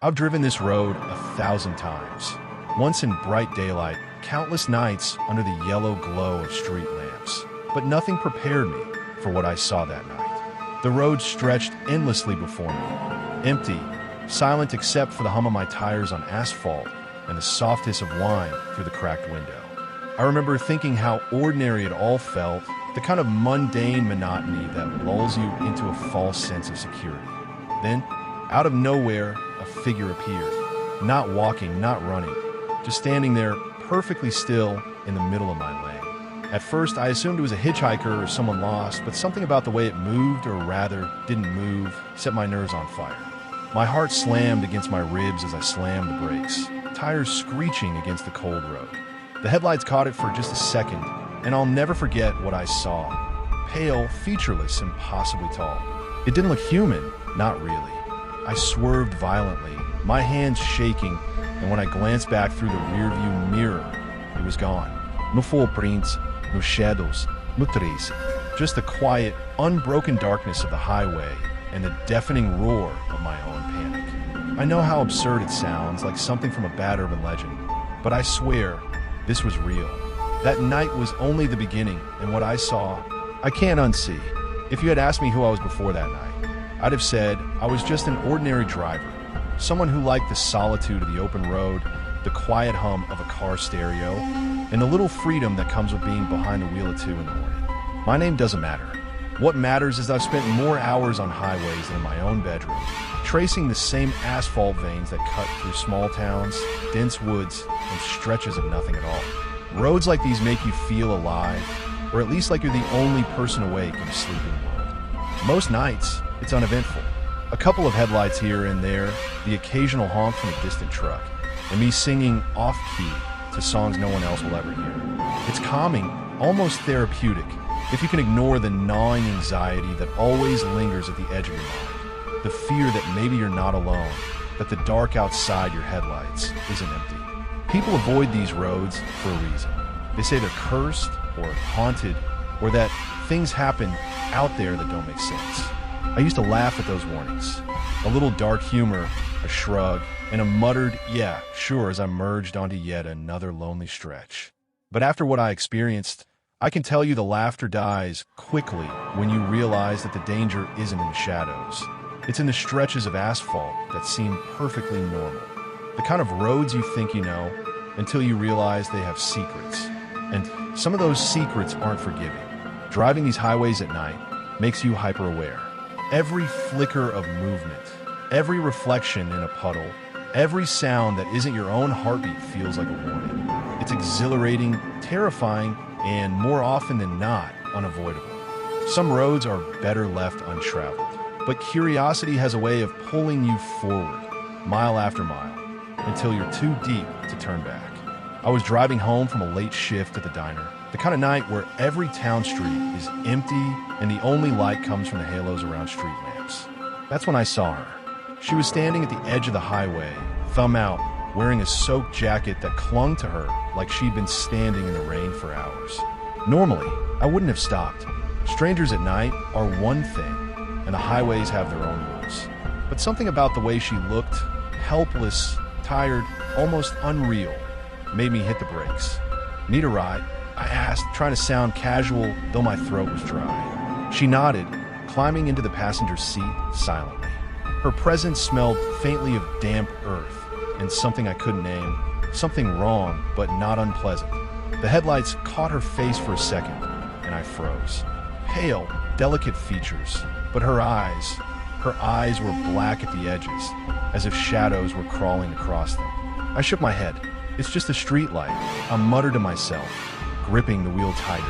I've driven this road 1,000 times. Once in bright daylight, countless nights under the yellow glow of street lamps. But nothing prepared me for what I saw that night. The road stretched endlessly before me, empty, silent except for the hum of my tires on asphalt and the soft hiss of wine through the cracked window. I remember thinking how ordinary it all felt, the kind of mundane monotony that lulls you into a false sense of security. Then, out of nowhere, a figure appeared. Not walking, not running, just standing there perfectly still in the middle of my lane. At first, I assumed it was a hitchhiker or someone lost, but something about the way it moved, or rather, didn't move, set my nerves on fire. My heart slammed against my ribs as I slammed the brakes, tires screeching against the cold road. The headlights caught it for just a second, and I'll never forget what I saw. Pale, featureless, impossibly tall. It didn't look human, not really. I swerved violently, my hands shaking, and when I glanced back through the rearview mirror, it was gone. No footprints, no shadows, no trace. Just the quiet, unbroken darkness of the highway and the deafening roar of my own panic. I know how absurd it sounds, like something from a bad urban legend, but I swear, this was real. That night was only the beginning, and what I saw, I can't unsee. If you had asked me who I was before that night, I'd have said I was just an ordinary driver, someone who liked the solitude of the open road, the quiet hum of a car stereo, and the little freedom that comes with being behind the wheel at 2 in the morning. My name doesn't matter. What matters is I've spent more hours on highways than in my own bedroom, tracing the same asphalt veins that cut through small towns, dense woods, and stretches of nothing at all. Roads like these make you feel alive, or at least like you're the only person awake in a sleeping world. Most nights, it's uneventful. A couple of headlights here and there, the occasional honk from a distant truck, and me singing off-key to songs no one else will ever hear. It's calming, almost therapeutic, if you can ignore the gnawing anxiety that always lingers at the edge of your mind. The fear that maybe you're not alone, that the dark outside your headlights isn't empty. People avoid these roads for a reason. They say they're cursed or haunted, or that things happen out there that don't make sense. I used to laugh at those warnings. A little dark humor, a shrug, and a muttered, yeah, sure, as I merged onto yet another lonely stretch. But after what I experienced, I can tell you the laughter dies quickly when you realize that the danger isn't in the shadows. It's in the stretches of asphalt that seem perfectly normal. The kind of roads you think you know until you realize they have secrets. And some of those secrets aren't forgiving. Driving these highways at night makes you hyper-aware. Every flicker of movement, every reflection in a puddle, every sound that isn't your own heartbeat feels like a warning. It's exhilarating, terrifying, and more often than not, unavoidable. Some roads are better left untraveled, but curiosity has a way of pulling you forward, mile after mile, until you're too deep to turn back. I was driving home from a late shift at the diner, the kind of night where every town street is empty and the only light comes from the halos around street lamps. That's when I saw her. She was standing at the edge of the highway, thumb out, wearing a soaked jacket that clung to her like she'd been standing in the rain for hours. Normally, I wouldn't have stopped. Strangers at night are one thing, and the highways have their own rules. But something about the way she looked, helpless, tired, almost unreal, made me hit the brakes. Need a ride? I asked, trying to sound casual, though my throat was dry. She nodded, climbing into the passenger seat silently. Her presence smelled faintly of damp earth and something I couldn't name, something wrong, but not unpleasant. The headlights caught her face for a second, and I froze. Pale, delicate features, but her eyes were black at the edges, as if shadows were crawling across them. I shook my head. It's just a street light, I muttered to myself, gripping the wheel tighter.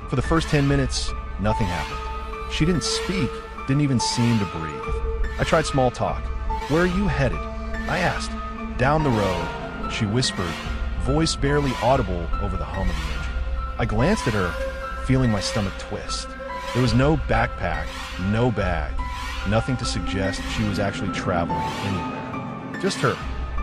For the first 10 minutes, nothing happened. She didn't speak, didn't even seem to breathe. I tried small talk. Where are you headed? I asked. Down the road, she whispered, voice barely audible over the hum of the engine. I glanced at her, feeling my stomach twist. There was no backpack, no bag, nothing to suggest she was actually traveling anywhere. Just her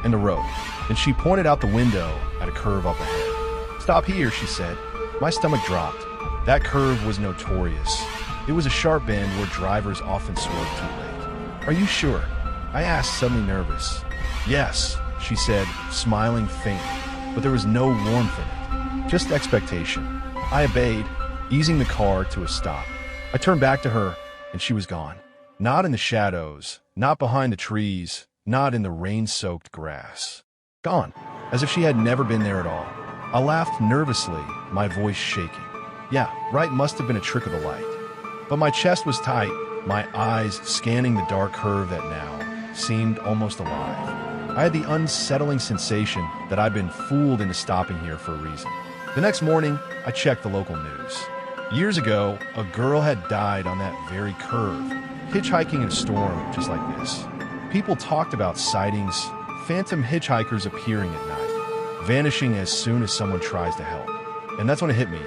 and the road. And she pointed out the window at a curve up ahead. Stop here, she said. My stomach dropped. That curve was notorious. It was a sharp bend where drivers often swerved too late. Are you sure? I asked, suddenly nervous. Yes, she said, smiling faintly, but there was no warmth in it, just expectation. I obeyed, easing the car to a stop. I turned back to her, and she was gone. Not in the shadows, not behind the trees, not in the rain-soaked grass. Gone, as if she had never been there at all. I laughed nervously, my voice shaking. Yeah, right, must have been a trick of the light. But my chest was tight, my eyes scanning the dark curve that now seemed almost alive. I had the unsettling sensation that I'd been fooled into stopping here for a reason. The next morning, I checked the local news. Years ago, a girl had died on that very curve, hitchhiking in a storm just like this. People talked about sightings, phantom hitchhikers appearing at night, vanishing as soon as someone tries to help. And that's when it hit me.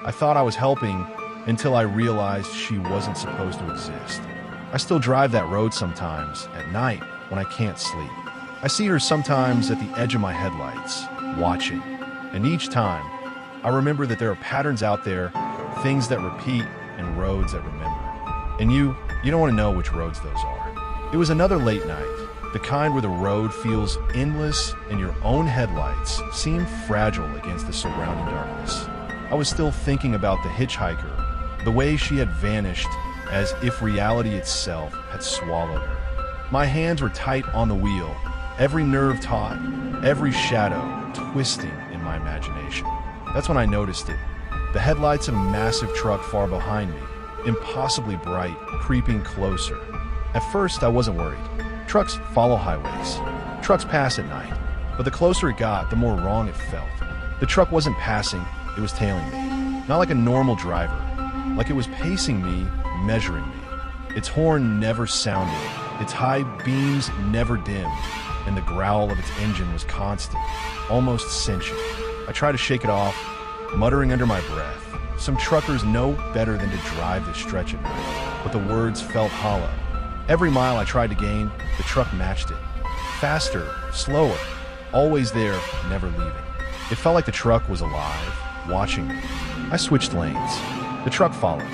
I thought I was helping until I realized she wasn't supposed to exist. I still drive that road sometimes at night when I can't sleep. I see her sometimes at the edge of my headlights, watching. And each time, I remember that there are patterns out there, things that repeat, and roads that remember. And you don't want to know which roads those are. It was another late night, the kind where the road feels endless and your own headlights seem fragile against the surrounding darkness. I was still thinking about the hitchhiker, the way she had vanished as if reality itself had swallowed her. My hands were tight on the wheel, every nerve taut, every shadow twisting in my imagination. That's when I noticed it. The headlights of a massive truck far behind me, impossibly bright, creeping closer. At first, I wasn't worried. Trucks follow highways. Trucks pass at night. But the closer it got, the more wrong it felt. The truck wasn't passing, it was tailing me. Not like a normal driver. Like it was pacing me, measuring me. Its horn never sounded. Its high beams never dimmed. And the growl of its engine was constant, almost sentient. I tried to shake it off, muttering under my breath. Some truckers know better than to drive this stretch at night, but the words felt hollow. Every mile I tried to gain, the truck matched it. Faster, slower, always there, never leaving. It felt like the truck was alive, watching me. I switched lanes. The truck followed.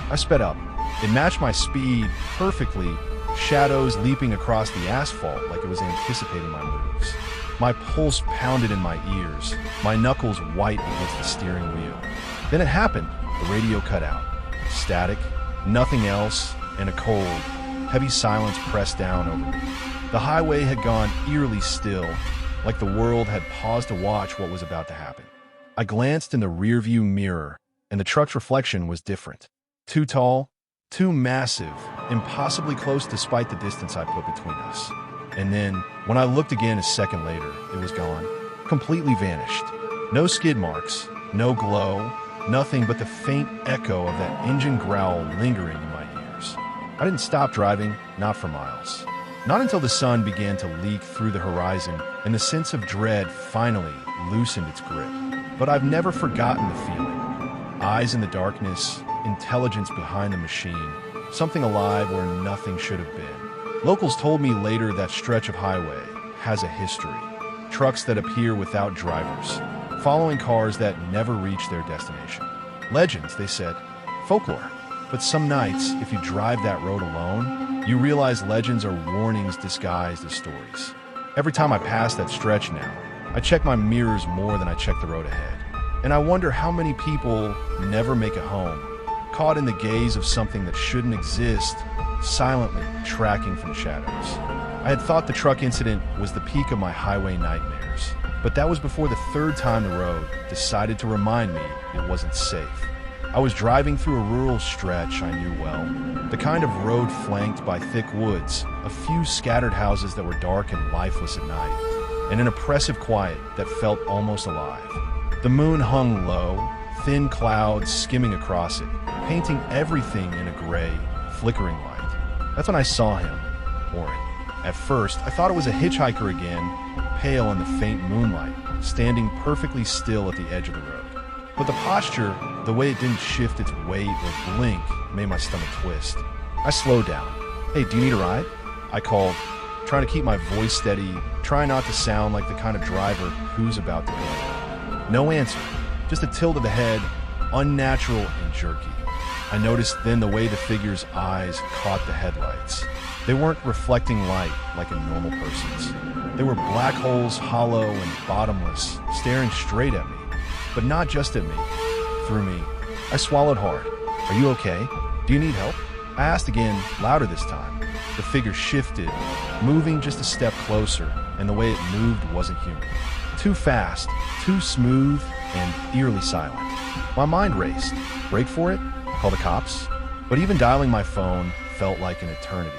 I sped up. It matched my speed perfectly, shadows leaping across the asphalt like it was anticipating my moves. My pulse pounded in my ears, my knuckles white against the steering wheel. Then it happened. The radio cut out. Static, nothing else, and a cold, heavy silence pressed down over me. The highway had gone eerily still, like the world had paused to watch what was about to happen. I glanced in the rearview mirror, and the truck's reflection was different. Too tall, too massive, impossibly close despite the distance I put between us. And then, when I looked again a second later, it was gone. Completely vanished. No skid marks, no glow, nothing but the faint echo of that engine growl lingering in my ears. I didn't stop driving, not for miles. Not until the sun began to leak through the horizon and the sense of dread finally loosened its grip. But I've never forgotten the feeling. Eyes in the darkness, intelligence behind the machine, something alive where nothing should have been. Locals told me later that stretch of highway has a history. Trucks that appear without drivers, following cars that never reach their destination. Legends, they said. Folklore. But some nights, if you drive that road alone, you realize legends are warnings disguised as stories. Every time I pass that stretch now, I check my mirrors more than I check the road ahead. And I wonder how many people never make it home, caught in the gaze of something that shouldn't exist, silently tracking from shadows. I had thought the truck incident was the peak of my highway nightmares, but that was before the third time the road decided to remind me it wasn't safe. I was driving through a rural stretch I knew well, the kind of road flanked by thick woods, a few scattered houses that were dark and lifeless at night, and an oppressive quiet that felt almost alive. The moon hung low, thin clouds skimming across it, painting everything in a gray, flickering light. That's when I saw him, or at first, I thought it was a hitchhiker again, pale in the faint moonlight, standing perfectly still at the edge of the road. But the posture, the way it didn't shift its weight or blink, made my stomach twist. I slowed down. "Hey, do you need a ride?" I called, trying to keep my voice steady, trying not to sound like the kind of driver who's about to go. No answer, just a tilt of the head, unnatural and jerky. I noticed then the way the figure's eyes caught the headlights. They weren't reflecting light like a normal person's. They were black holes, hollow and bottomless, staring straight at me. But not just at me, through me. I swallowed hard. Are you okay? Do you need help? I asked again, louder this time. The figure shifted, moving just a step closer, and the way it moved wasn't human. Too fast, too smooth, and eerily silent. My mind raced. Break for it? Call the cops? But even dialing my phone felt like an eternity.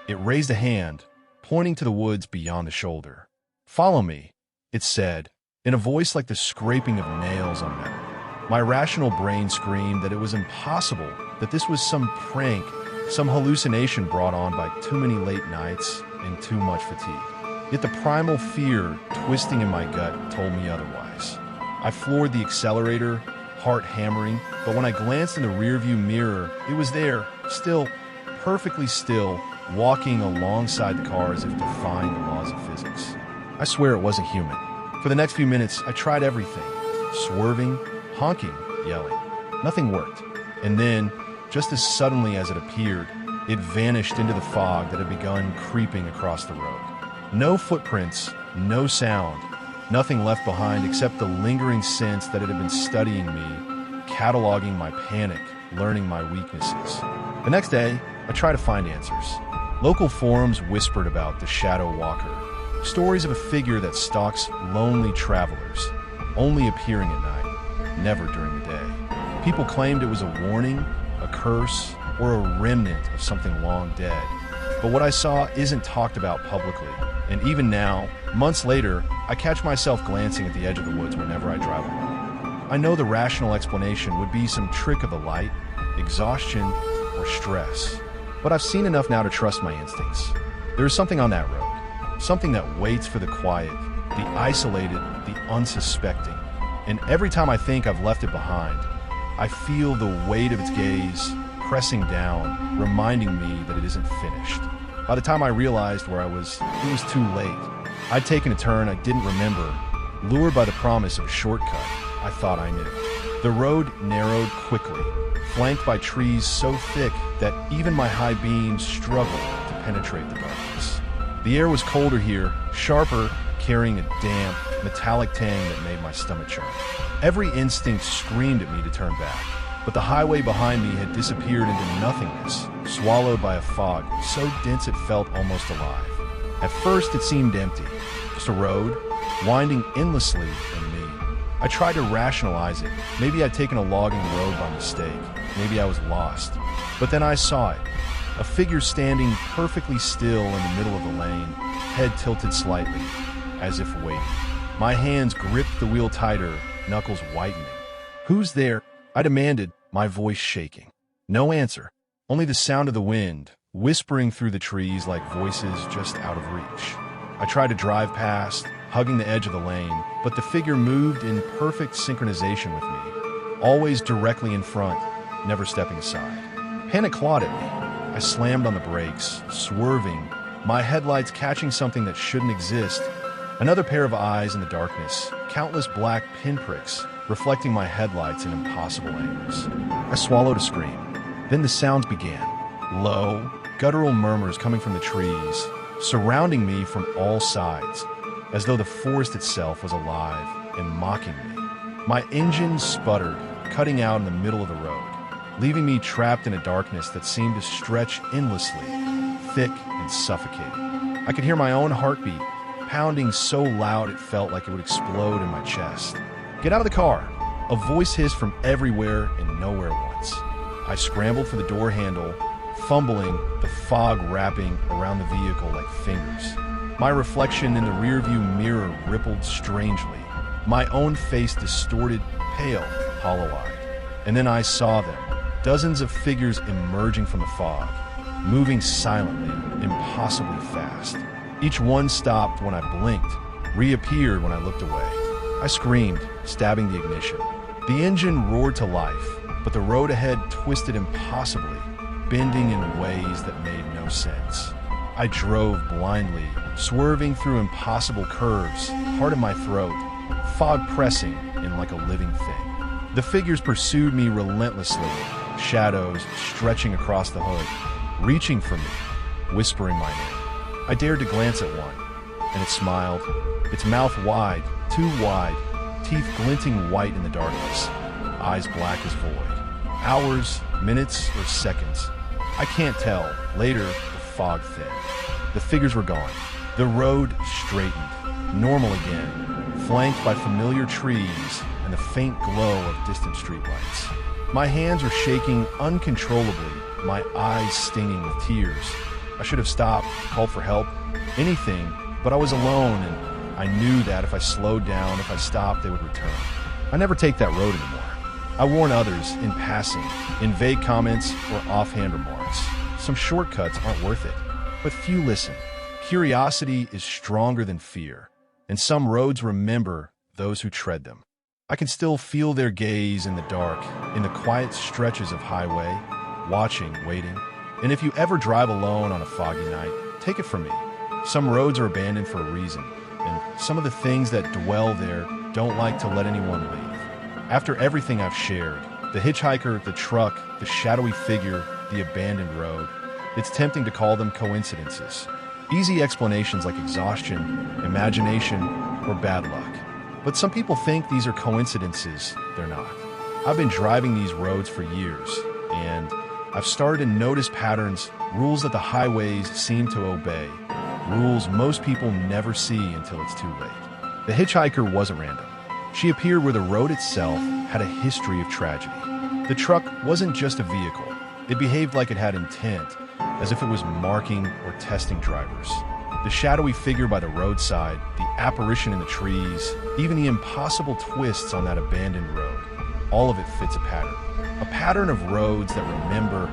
It raised a hand, pointing to the woods beyond the shoulder. Follow me, it said, in a voice like the scraping of nails on metal. My rational brain screamed that it was impossible, that this was some prank, some hallucination brought on by too many late nights and too much fatigue. Yet the primal fear twisting in my gut told me otherwise. I floored the accelerator, heart hammering, but when I glanced in the rearview mirror, it was there, still, perfectly still, walking alongside the car as if defying the laws of physics. I swear it wasn't human. For the next few minutes, I tried everything, swerving, honking, yelling. Nothing worked. And then, just as suddenly as it appeared, it vanished into the fog that had begun creeping across the road. No footprints, no sound, nothing left behind except the lingering sense that it had been studying me, cataloging my panic, learning my weaknesses. The next day, I tried to find answers. Local forums whispered about the shadow walker, stories of a figure that stalks lonely travelers, only appearing at night, never during the day. People claimed it was a warning, a curse, or a remnant of something long dead. But what I saw isn't talked about publicly, and even now, months later, I catch myself glancing at the edge of the woods whenever I drive alone. I know the rational explanation would be some trick of the light, exhaustion, or stress. But I've seen enough now to trust my instincts. There is something on that road, something that waits for the quiet, the isolated, the unsuspecting. And every time I think I've left it behind, I feel the weight of its gaze pressing down, reminding me that it isn't finished. By the time I realized where I was, it was too late. I'd taken a turn I didn't remember, lured by the promise of a shortcut I thought I knew. The road narrowed quickly, flanked by trees so thick that even my high beams struggled to penetrate the darkness. The air was colder here, sharper, carrying a damp, metallic tang that made my stomach churn. Every instinct screamed at me to turn back, but the highway behind me had disappeared into nothingness, swallowed by a fog so dense it felt almost alive. At first, it seemed empty, just a road, winding endlessly and me. I tried to rationalize it. Maybe I'd taken a logging road by mistake. Maybe I was lost. But then I saw it. A figure standing perfectly still in the middle of the lane, head tilted slightly, as if waiting. My hands gripped the wheel tighter, knuckles whitening. "Who's there?" I demanded, my voice shaking. No answer, only the sound of the wind, whispering through the trees like voices just out of reach. I tried to drive past, hugging the edge of the lane, but the figure moved in perfect synchronization with me, always directly in front, never stepping aside. Panic clawed at me. I slammed on the brakes, swerving, my headlights catching something that shouldn't exist. Another pair of eyes in the darkness, countless black pinpricks, reflecting my headlights in impossible angles. I swallowed a scream. Then the sounds began. Low, guttural murmurs coming from the trees, surrounding me from all sides, as though the forest itself was alive and mocking me. My engine sputtered, cutting out in the middle of the road, leaving me trapped in a darkness that seemed to stretch endlessly, thick and suffocating. I could hear my own heartbeat, pounding so loud it felt like it would explode in my chest. "Get out of the car!" A voice hissed from everywhere and nowhere at once. I scrambled for the door handle, fumbling, the fog wrapping around the vehicle like fingers. My reflection in the rearview mirror rippled strangely, my own face distorted, pale, hollow-eyed. And then I saw them, dozens of figures emerging from the fog, moving silently, impossibly fast. Each one stopped when I blinked, reappeared when I looked away. I screamed, stabbing the ignition. The engine roared to life, but the road ahead twisted impossibly, bending in ways that made no sense. I drove blindly, swerving through impossible curves, heart in my throat, fog pressing in like a living thing. The figures pursued me relentlessly, shadows stretching across the hood, reaching for me. whispering my name. I dared to glance at one, and it smiled, its mouth wide, too wide, teeth glinting white in the darkness, eyes black as void. Hours, minutes, or seconds. I can't tell. Later, the fog thinned. The figures were gone. The road straightened, normal again, flanked by familiar trees and the faint glow of distant streetlights. My hands were shaking uncontrollably, my eyes stinging with tears. I should have stopped, called for help, anything, but I was alone, and I knew that if I slowed down, if I stopped, they would return. I never take that road anymore. I warn others in passing, in vague comments or offhand remarks. Some shortcuts aren't worth it, but few listen. Curiosity is stronger than fear, and some roads remember those who tread them. I can still feel their gaze in the dark, in the quiet stretches of highway, watching, waiting. And if you ever drive alone on a foggy night, take it from me. Some roads are abandoned for a reason, and some of the things that dwell there don't like to let anyone leave. After everything I've shared, the hitchhiker, the truck, the shadowy figure, the abandoned road, it's tempting to call them coincidences. Easy explanations like exhaustion, imagination, or bad luck. But some people think these are coincidences. They're not. I've been driving these roads for years, and I've started to notice patterns, rules that the highways seem to obey, rules most people never see until it's too late. The hitchhiker wasn't random. She appeared where the road itself had a history of tragedy. The truck wasn't just a vehicle. It behaved like it had intent, as if it was marking or testing drivers. The shadowy figure by the roadside, the apparition in the trees, even the impossible twists on that abandoned road, all of it fits a pattern. A pattern of roads that remember,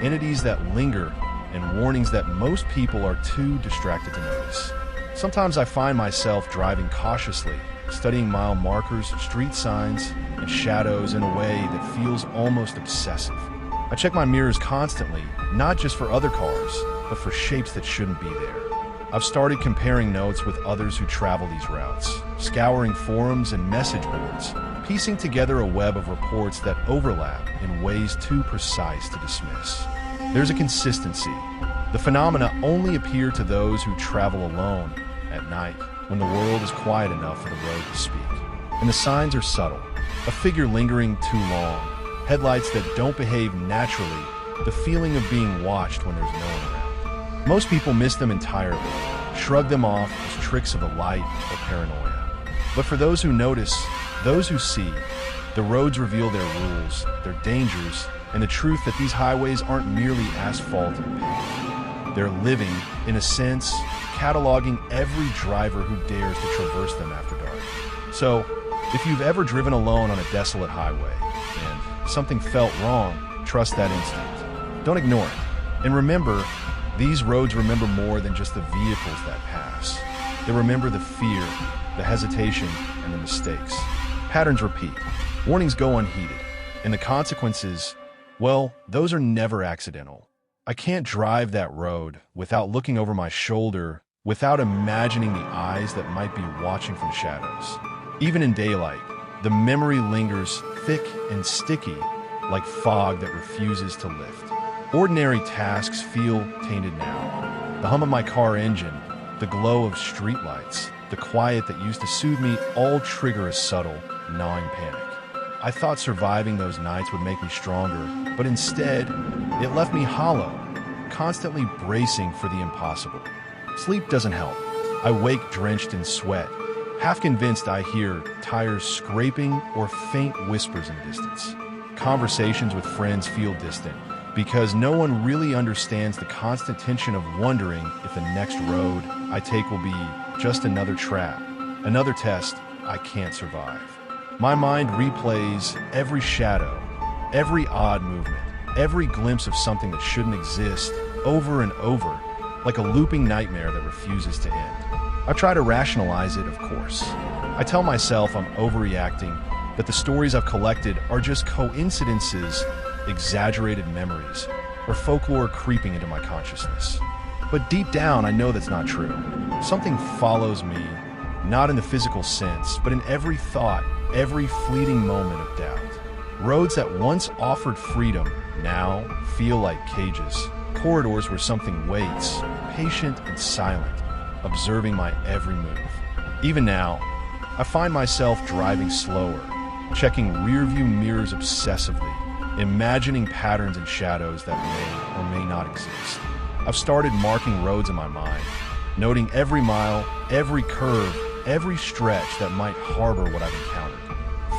entities that linger, and warnings that most people are too distracted to notice. Sometimes I find myself driving cautiously, studying mile markers, street signs, and shadows in a way that feels almost obsessive. I check my mirrors constantly, not just for other cars, but for shapes that shouldn't be there. I've started comparing notes with others who travel these routes, scouring forums and message boards, piecing together a web of reports that overlap in ways too precise to dismiss. There's a consistency. The phenomena only appear to those who travel alone at night, when the world is quiet enough for the road to speak. And the signs are subtle. A figure lingering too long, headlights that don't behave naturally, the feeling of being watched when there's no one around. Most people miss them entirely, shrug them off as tricks of the light or paranoia. But for those who notice, those who see, the roads reveal their rules, their dangers, and the truth that these highways aren't merely asphalt and paved. They're living, in a sense, cataloging every driver who dares to traverse them after dark. So, if you've ever driven alone on a desolate highway and something felt wrong, trust that instinct. Don't ignore it. And remember, these roads remember more than just the vehicles that pass. They remember the fear, the hesitation, and the mistakes. Patterns repeat. Warnings go unheeded. And the consequences, well, those are never accidental. I can't drive that road without looking over my shoulder, without imagining the eyes that might be watching from shadows. Even in daylight, the memory lingers thick and sticky, like fog that refuses to lift. Ordinary tasks feel tainted now. The hum of my car engine, the glow of streetlights, the quiet that used to soothe me all trigger a subtle, gnawing panic. I thought surviving those nights would make me stronger, but instead, it left me hollow, constantly bracing for the impossible. Sleep doesn't help. I wake drenched in sweat, half convinced I hear tires scraping or faint whispers in the distance. Conversations with friends feel distant, because no one really understands the constant tension of wondering if the next road I take will be just another trap, another test I can't survive. My mind replays every shadow, every odd movement, every glimpse of something that shouldn't exist, over and over, like a looping nightmare that refuses to end. I try to rationalize it, of course. I tell myself I'm overreacting, that the stories I've collected are just coincidences, exaggerated memories, or folklore creeping into my consciousness. But deep down, I know that's not true. Something follows me, not in the physical sense, but in every thought, every fleeting moment of doubt. Roads that once offered freedom now feel like cages, corridors where something waits, patient and silent, observing my every move. Even now, I find myself driving slower, checking rearview mirrors obsessively, imagining patterns and shadows that may or may not exist. I've started marking roads in my mind, noting every mile, every curve, every stretch that might harbor what I've encountered.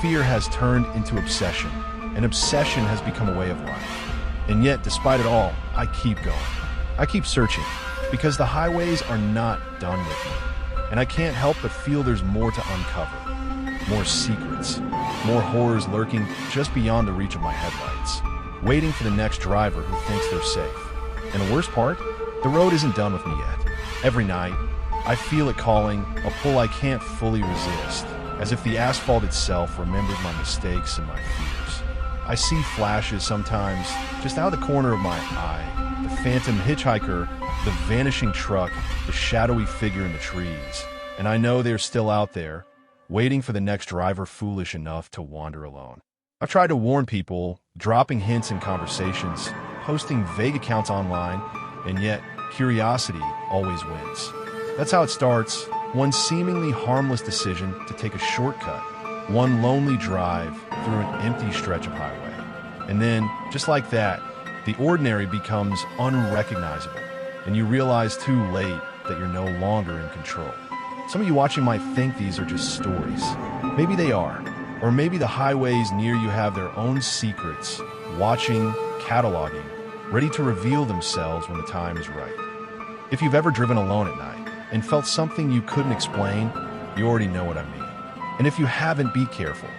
Fear has turned into obsession, and obsession has become a way of life. And yet, despite it all, I keep going. I keep searching, because the highways are not done with me. And I can't help but feel there's more to uncover. More secrets, more horrors lurking just beyond the reach of my headlights, waiting for the next driver who thinks they're safe. And the worst part? The road isn't done with me yet. Every night, I feel it calling, a pull I can't fully resist, as if the asphalt itself remembers my mistakes and my fears. I see flashes sometimes, just out of the corner of my eye, the phantom hitchhiker, the vanishing truck, the shadowy figure in the trees, and I know they're still out there, waiting for the next driver foolish enough to wander alone. I've tried to warn people, dropping hints in conversations, posting vague accounts online, and yet curiosity always wins. That's how it starts, one seemingly harmless decision to take a shortcut, one lonely drive through an empty stretch of highway. And then, just like that, the ordinary becomes unrecognizable, and you realize too late that you're no longer in control. Some of you watching might think these are just stories. Maybe they are. Or maybe the highways near you have their own secrets, watching, cataloging, ready to reveal themselves when the time is right. If you've ever driven alone at night and felt something you couldn't explain, you already know what I mean. And if you haven't, be careful.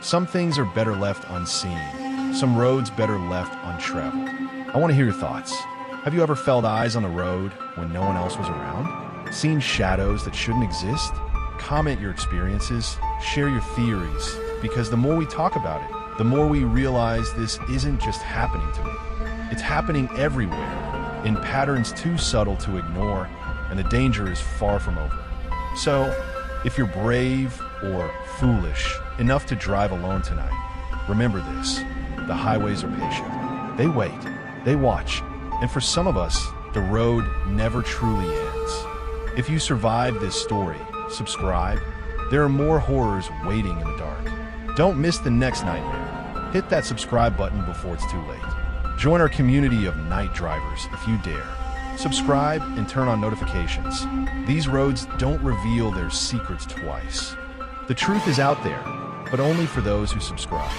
Some things are better left unseen. Some roads better left untraveled. I want to hear your thoughts. Have you ever felt eyes on the road when no one else was around? Seen shadows that shouldn't exist? Comment your experiences, share your theories, because the more we talk about it, the more we realize this isn't just happening to me. It's happening everywhere, in patterns too subtle to ignore, and the danger is far from over. So, if you're brave or foolish enough to drive alone tonight, remember this: the highways are patient. They wait, they watch, and for some of us, the road never truly ends. If you survived this story, subscribe. There are more horrors waiting in the dark. Don't miss the next nightmare. Hit that subscribe button before it's too late. Join our community of night drivers if you dare. Subscribe and turn on notifications. These roads don't reveal their secrets twice. The truth is out there, but only for those who subscribe.